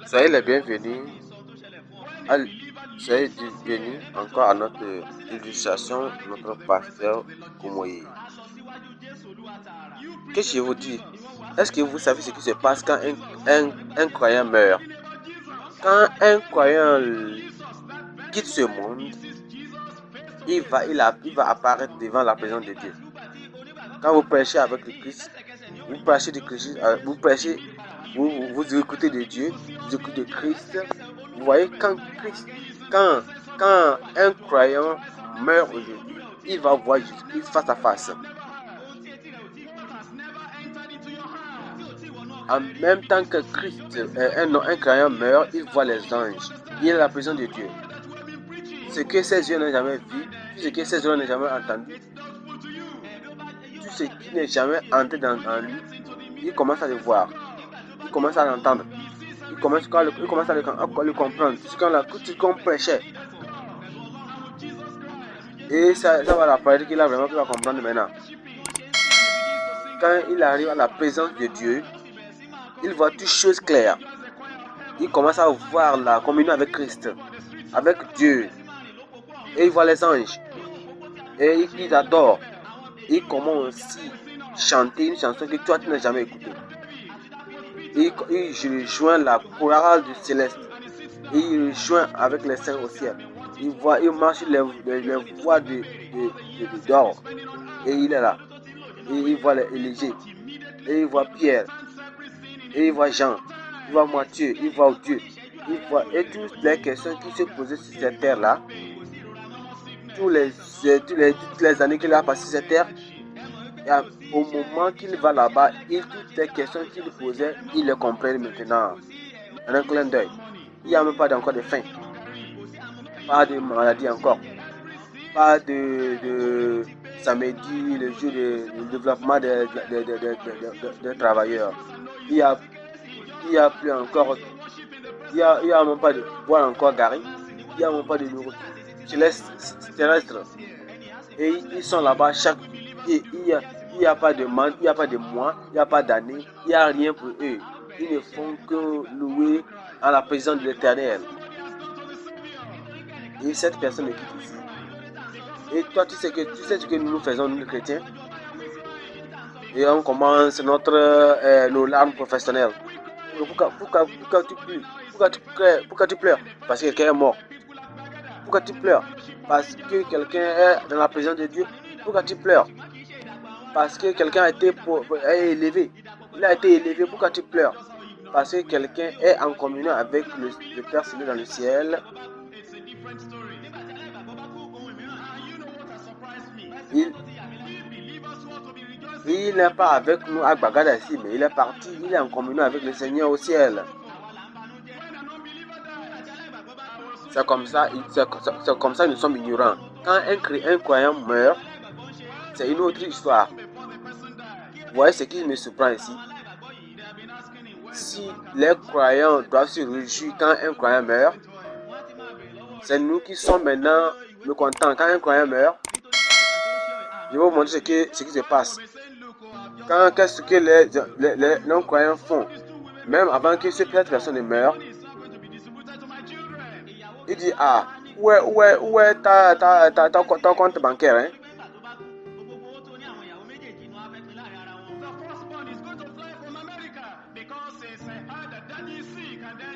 Soyez les bienvenus, à, soyez bienvenus encore à notre illustration, notre pasteur Koumoye. Qu'est-ce que je vous dis? Est-ce que vous savez ce qui se passe quand un croyant meurt? Quand un croyant quitte ce monde, il va apparaître devant la présence de Dieu. Quand vous prêchez avec le Christ, vous prêchez de Christ, vous écoutez de Dieu, vous écoutez de Christ. Vous voyez, quand un croyant meurt aujourd'hui, il va voir Jésus-Christ face à face. En même temps que Christ, un croyant meurt, il voit les anges. Il est la présence de Dieu. Ce que ses yeux n'ont jamais vu, tout ce que ses yeux n'ont jamais entendu, tout ce qui n'est jamais entré en lui, il commence à le voir. Il commence à l'entendre. Il commence à le comprendre. Tout ce qu'on prêchait. Et ça va l'apparaître qu'il a vraiment pu comprendre maintenant. Quand il arrive à la présence de Dieu, il voit toutes choses claires. Il commence à voir la communion avec Christ, avec Dieu. Et il voit les anges. Et il adore. Il commence aussi à chanter une chanson que toi tu n'as jamais écoutée. Il rejoint la chorale du céleste. Il rejoint avec les saints au ciel. Il marche les voies d'or. Et il est là. Et il voit les Élisée. Et il voit Pierre. Et il voit Jean. Il voit Matthieu. Il voit Dieu. Et toutes les questions qui se posaient sur cette terre-là, toutes les années qu'il a passé sur cette terre, et au moment qu'il va là-bas, toutes les questions qu'il posait, il les comprend maintenant. En un clin d'œil. Il n'y a même pas encore de faim. Pas de maladie encore. Pas de samedi, le jour de développement des travailleurs. Il n'y a plus encore. Il n'y a même pas de boire encore garé. Il n'y a même pas de nourriture terrestre. Et ils sont là-bas chaque. Il n'y a pas de mois, il n'y a pas d'année, il n'y a rien pour eux. Ils ne font que louer à la présence de l'Éternel. Et cette personne est quitte ici. Et toi, tu sais ce que nous faisons, nous les chrétiens. Et on commence nos larmes professionnelles. Pourquoi tu pleures? Parce que quelqu'un est mort. Pourquoi tu pleures? Parce que quelqu'un est dans la présence de Dieu. Pourquoi tu pleures? Parce que quelqu'un a été élevé. Il a été élevé. Pourquoi tu pleures? Parce que quelqu'un est en communion avec le Père Céleste dans le ciel. Il n'est pas avec nous à Bagdad ici, mais il est parti. Il est en communion avec le Seigneur au ciel. C'est comme ça nous sommes ignorants. Quand un croyant meurt, c'est une autre histoire. Vous voyez ce qui me surprend ici? Si les croyants doivent se réjouir quand un croyant meurt, c'est nous qui sommes maintenant mécontents quand un croyant meurt. Je vais vous montrer ce qui se passe. Qu'est-ce que les non-croyants font? Même avant que cette personne ne meure, il dit, où est ton compte bancaire, hein?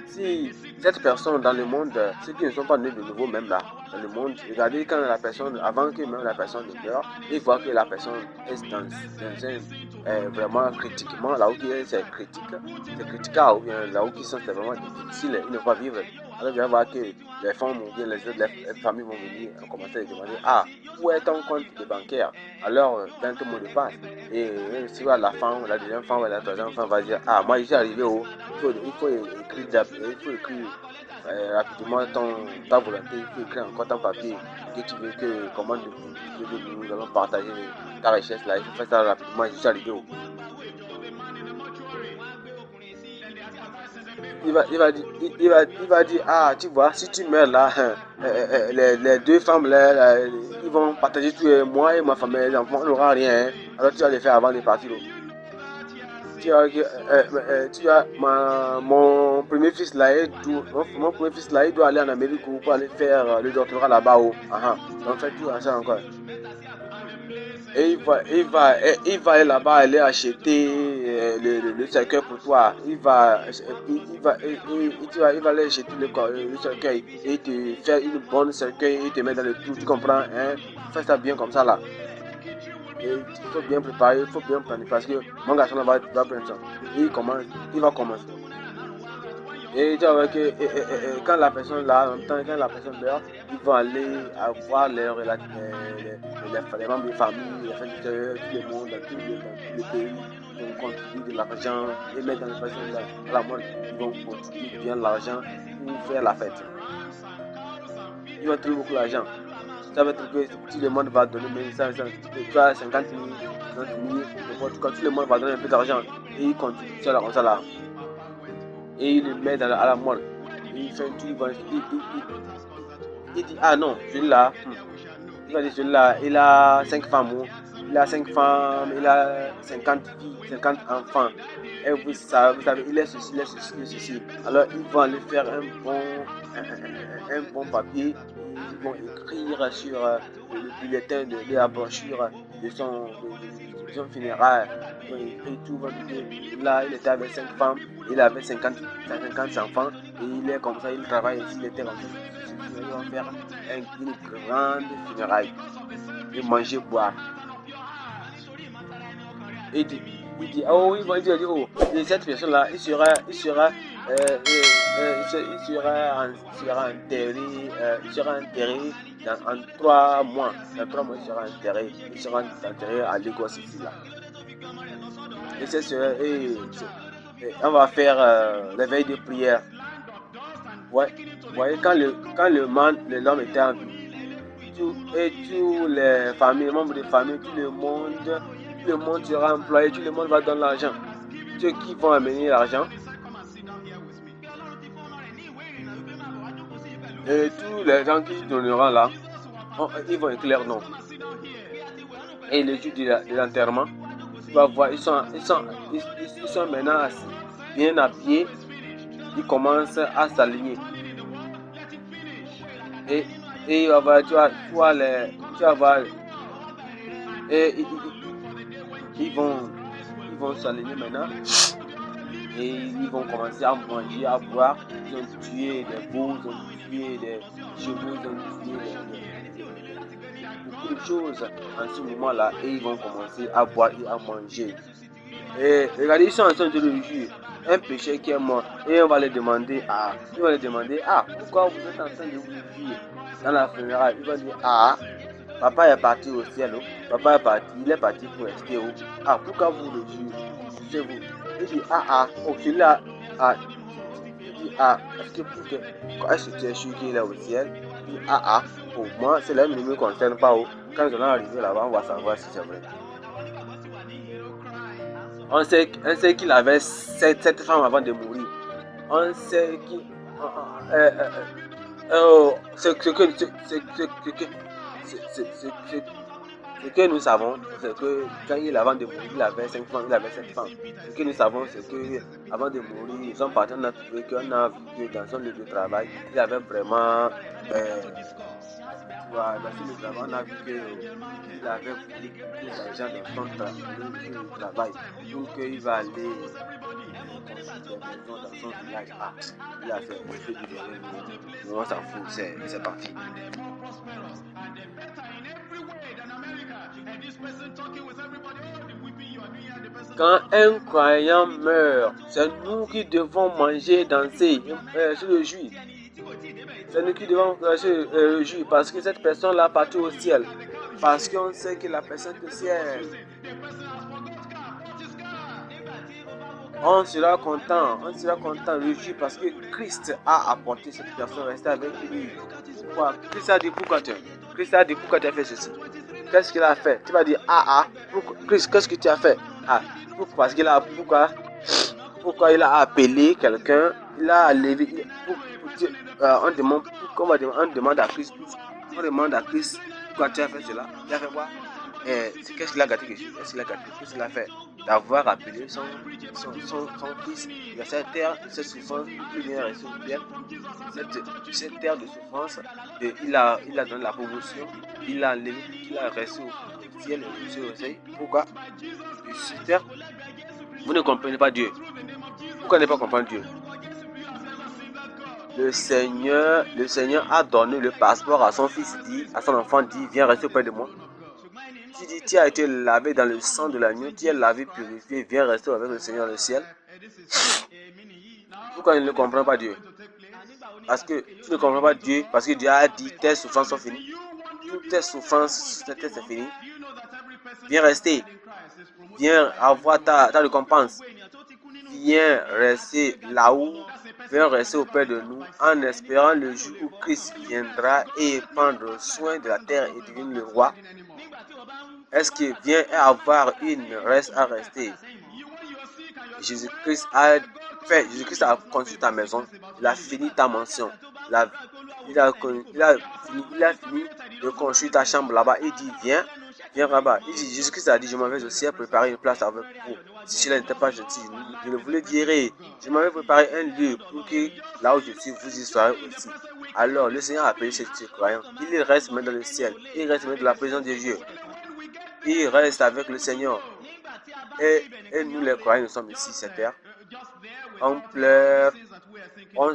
Si cette personne dans le monde, ceux qui ne sont pas nés de nouveau même là, dans le monde, regardez quand la personne, avant que même la personne ne meure, il voit que la personne est dans un vraiment critiquement, là où c'est critiquable, ou bien là où c'est vraiment difficile, il ne va pas vivre. Alors il va voir que les femmes ou bien les familles vont venir commencer à demander, où est ton compte de bancaire? Alors, dans tout le monde passe. Et si la femme, la deuxième femme, la troisième femme va dire, moi je suis arrivé où il faut écrire rapidement ta volonté, il faut écrire encore ton papier que tu veux comment nous allons partager ta richesse là, il faut faire ça rapidement, je suis arrivé où. Il va dire, tu vois, si tu meurs là, les deux femmes là, ils vont partager tout, moi et ma famille, les enfants, on n'aura rien, alors tu vas les faire avant de partir. mon premier fils là, mon premier fils là, il doit aller en Amérique pour aller faire le doctorat là-bas. Donc fais tout ça encore. Et il va aller là-bas, aller acheter le cercueil pour toi. Il va aller acheter le cercueil et te faire une bonne cercueil et te mettre dans le trou. Tu comprends, hein? Fais ça bien comme ça là. Et il faut bien préparer, il faut bien planifier parce que mon garçon là va prendre ça. Il va commencer. Et tu vois que quand la personne là, en même temps, quand la personne meurt, ils vont aller avoir les membres de famille, les familles, tout le monde, dans tout le pays, ils vont contribuer de l'argent et mettre dans les personnes là, à la mort, ils vont contribuer bien l'argent pour faire la fête. Ils vont trouver beaucoup d'argent. Ça veut dire que tout le monde va donner 50 000, 50 000, en tout cas, tout le monde va donner un peu d'argent et ils contribuent ça là, comme ça là. Et il le met à la mort. Il fait un truc, il dit, ah non, celui-là, il va dire celui-là, il a 5 femmes, il a 5 femmes, il a 50 filles, 50 enfants. Et vous savez, il est ceci, il est ceci, il est ceci. Alors ils vont aller faire un bon papier, ils vont écrire sur le bulletin de la brochure de son funéraire. Ils vont écrire tout, là il était avec 5 femmes, il avait 50 enfants, et il est comme ça, il travaille ici, il était comme ça. Ils vont faire une grande funéraille, et manger, boire. Il dit, oh, il va dire, oh, et cette personne-là, il sera enterré en 3 mois. Dans 3 mois, il sera enterré à Lagos ici là. Et on va faire l'éveil de prière. Ouais, vous voyez, quand l'homme était en vie, tous les familles, les membres de famille, tout le monde sera employé, tout le monde va donner l'argent. Ceux qui vont amener l'argent, et tous les gens qui donneront là, ils vont écrire non. Et le jour de l'enterrement, tu vas voir, ils sont maintenant bien habillés, ils commencent à s'aligner. Et tu vas voir, et ils vont s'aligner maintenant. Et ils vont commencer à manger, à boire. Ils ont tué des veaux, ils ont tué des chevaux, ils ont tué beaucoup de choses en ce moment-là. Et ils vont commencer à boire et à manger. Et regardez, ils sont en train de le juger. Un péché qui est mort. Et on va leur demander, pourquoi vous êtes en train de vous juger dans la funéraille? Ils vont dire, papa est parti au ciel. Papa est parti, il est parti pour rester où? Pourquoi vous le jugez? Il dit, celui-là, il dit, est-ce que tu es sûr qu'il est au ciel? Il dit, pour moi, cela ne me concerne pas. Quand nous allons arriver là-bas, on va savoir si c'est vrai. On sait qu'il avait 7 femmes avant de mourir. On sait qu'il... Ce que nous savons, c'est que quand il avant de mourir, il avait 5 femmes, il avait 7 femmes. Ce que nous savons, c'est que avant de mourir, ils ont parti, on a trouvé qu'on a vu que dans son lieu de travail, il avait vraiment dans son lieu de travail, on a vu qu'il avait beaucoup d'argent dans son travail. Donc il va aller construire des maisons dans son village. Il a fait du derrière nous. On s'en fout, c'est parti. Quand un croyant meurt, c'est nous qui devons manger, danser, se réjouir. C'est nous qui devons se réjouir parce que cette personne-là partit au ciel. Parce qu'on sait que la personne est au ciel. On sera content, réjoui parce que Christ a apporté cette personne, rester avec lui. Pourquoi? Christ a dit pourquoi tu as fait ceci? Qu'est-ce qu'il a fait? Tu vas dire, Christ, qu'est-ce que tu as fait? Parce qu'il a, pourquoi il a appelé quelqu'un, il a levé, on demande à Christ, pourquoi tu as fait cela? Tu as fait quoi? Qu'est-ce qu'il a gâté Jésus? Qu'est-ce qu'il a fait? d'avoir appelé son fils de cette terre, de cette souffrance, pour qu'il vienne rester au ciel. Cette terre de souffrance, il a donné la promotion, il a enlevé, il a resté au ciel et resté au ciel. Pourquoi? Sur terre, vous ne comprenez pas Dieu. Pourquoi ne pas comprendre Dieu? Le Seigneur a donné le passeport à son fils, dit, à son enfant, dit, viens rester auprès de moi. Tu dis, tu as été lavé dans le sang de l'agneau, tu es lavé, purifié, viens rester avec le Seigneur dans le ciel. Pourquoi il ne comprend pas Dieu? Parce que tu ne comprends pas Dieu, parce que Dieu a dit, tes souffrances sont finies. Toutes tes souffrances, c'est fini. Viens rester. Viens avoir ta récompense. Viens rester là-haut. Viens rester auprès de nous en espérant le jour où Christ viendra et prendre soin de la terre et devenir le roi. Est-ce qu'il vient avoir une reste à rester? Jésus-Christ a construit ta maison. Il a fini ta mansion. Il a fini de construire ta chambre là-bas. Il dit, viens là-bas. Il dit, Jésus-Christ a dit, je m'en vais au ciel préparer une place avec vous. Si cela n'était pas gentil, je le voulais dire, je m'en vais préparer un lieu pour que là où je suis, vous y soyez aussi. Alors, le Seigneur a appelé ces croyants. Il reste maintenant dans le ciel. Il reste maintenant dans la présence de Dieu. Il reste avec le Seigneur. Et nous, les croyants, nous sommes ici, cette terre. On pleure, on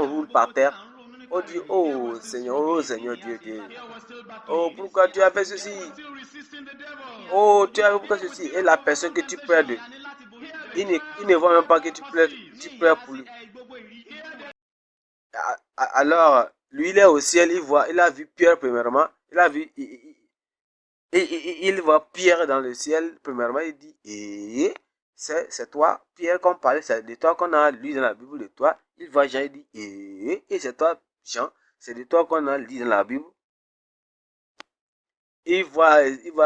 roule par terre. On dit, oh Seigneur Dieu. Oh, pourquoi tu as fait ceci? Oh, tu as fait pourquoi ceci? Et la personne que tu pleures de, il ne voit même pas que tu pleures pour lui. Alors, lui, il est au ciel, il a vu Pierre premièrement. Il voit Pierre dans le ciel premièrement. Il dit, c'est toi, Pierre, qu'on parlait, c'est de toi qu'on a lu dans la Bible de toi. Il voit Jean, il dit, et c'est toi, Jean, c'est de toi qu'on a lu dans la Bible. Il va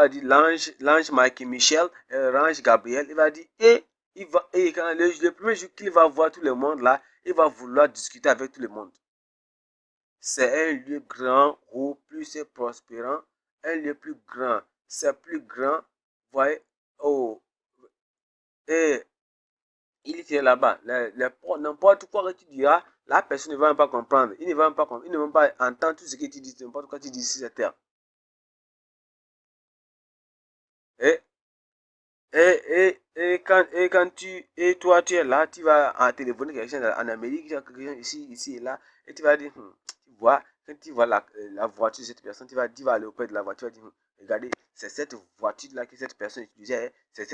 dire l'ange Michel, l'ange Gabriel, il va dire, quand le premier jour qu'il va voir tout le monde là, il va vouloir discuter avec tout le monde. C'est un lieu grand, haut, plus prospérant, un lieu plus grand, c'est plus grand, voyez, oh, et il est là-bas, n'importe quoi que tu diras, la personne ne va même pas comprendre, il ne va même pas comprendre, il ne va même pas entendre tout ce que tu dis, n'importe quoi tu dis sur cette terre. Et toi tu es là, tu vas en téléphoner quelqu'un en Amérique, quelqu'un ici et là, et tu vas dire, tu vois, quand tu vois la voiture de cette personne, tu vas aller auprès de la voiture, tu vas dire, regardez, c'est cette voiture-là que cette personne utilisait, c'est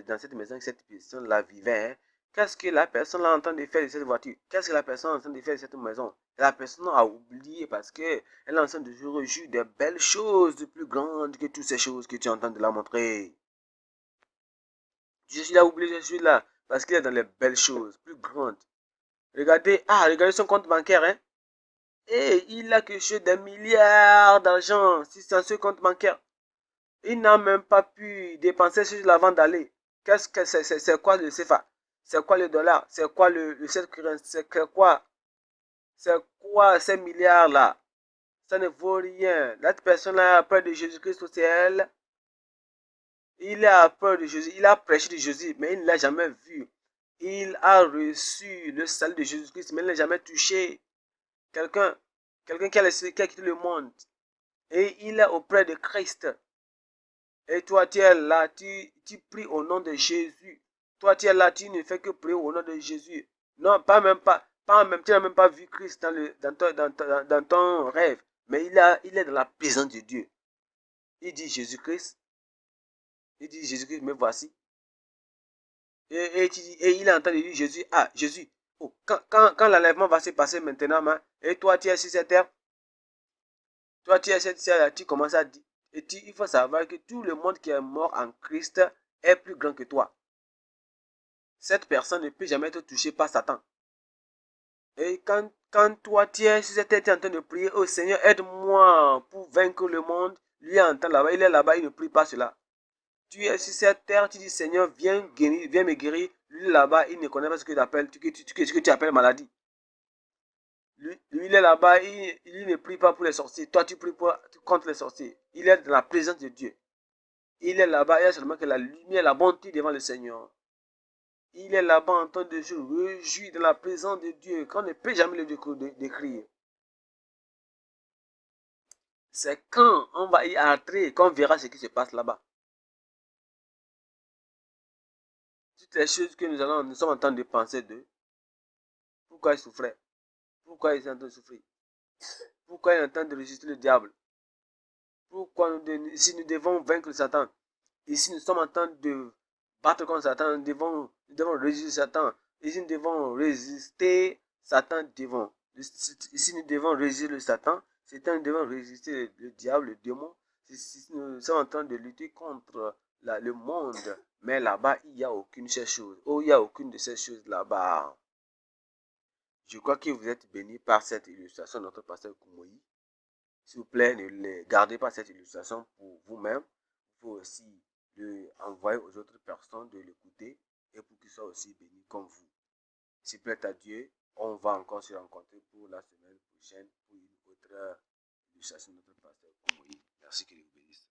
dans cette maison que cette personne-là vivait. Hein. Qu'est-ce que la personne est en train de faire de cette voiture? Qu'est-ce que la personne est en train de faire de cette maison? La personne a oublié parce qu'elle est en train de se réjouir de belles choses, de plus grandes que toutes ces choses que tu es en train de la montrer. Jésus a oublié Jésus là parce qu'il est dans les belles choses, plus grandes. Regardez son compte bancaire. Hein? Et il a quelque chose des milliards d'argent sur ce compte bancaire. Il n'a même pas pu dépenser sur l'avant d'aller. Qu'est-ce que c'est quoi le CFA? C'est quoi le dollar? C'est quoi le c'est quoi? C'est quoi ces milliards là? Ça ne vaut rien. Cette personne là a peur de Jésus-Christ au ciel. Il a peur de Jésus, il a prêché de Jésus, mais il ne l'a jamais vu. Il a reçu le salut de Jésus-Christ, mais il ne l'a jamais touché. Quelqu'un qui a quitté le monde. Et il est auprès de Christ. Et toi, tu es là, tu pries au nom de Jésus. Toi, tu es là, tu ne fais que prier au nom de Jésus. Non, pas même, tu n'as même pas vu Christ dans ton rêve. Mais il est dans la présence de Dieu. Il dit Jésus-Christ. Il dit Jésus-Christ, me voici. Et il est en train de dire Jésus, Jésus, oh, quand l'enlèvement va se passer maintenant, et toi tu es sur cette terre, toi tu es sur cette terre, tu commences à dire, il faut savoir que tout le monde qui est mort en Christ est plus grand que toi. Cette personne ne peut jamais être touchée par Satan. Et quand toi tu es sur cette terre, tu es en train de prier, oh Seigneur, aide-moi pour vaincre le monde, lui entend là-bas, il est là-bas, il ne prie pas cela. Tu es sur cette terre, tu dis Seigneur, viens me guérir. Lui là-bas, il ne connaît pas ce que tu appelles maladie. Lui il est là-bas, il ne prie pas pour les sorciers. Toi, tu pries contre les sorciers. Il est dans la présence de Dieu. Il est là-bas, il y a seulement que la lumière, la bonté devant le Seigneur. Il est là-bas en train de se réjouir de la présence de Dieu, qu'on ne peut jamais le décrire. C'est quand on va y entrer qu'on verra ce qui se passe là-bas. Toutes les choses que nous sommes en train de penser d'eux. Pourquoi ils souffraient? Pourquoi ils sont en train de souffrir? Pourquoi ils sont en train de résister le diable? Pourquoi si nous devons vaincre Satan? Ici, nous sommes en train de battre contre Satan, nous devons résister Satan. Ici, nous devons résister Satan devant. Ici, nous devons résister le Satan. Nous devons résister le diable, le démon. Ici, nous sommes en train de lutter contre le monde. Mais là-bas, il n'y a aucune de ces choses. Oh, il n'y a aucune de ces choses là-bas. Je crois que vous êtes bénis par cette illustration de notre pasteur Koumoui. S'il vous plaît, ne gardez pas cette illustration pour vous-même. Il faut aussi envoyer aux autres personnes de l'écouter et pour qu'ils soient aussi bénis comme vous. S'il plaît à Dieu, on va encore se rencontrer pour la semaine prochaine pour une autre illustration de notre pasteur Koumoui. Merci qu'il vous bénisse.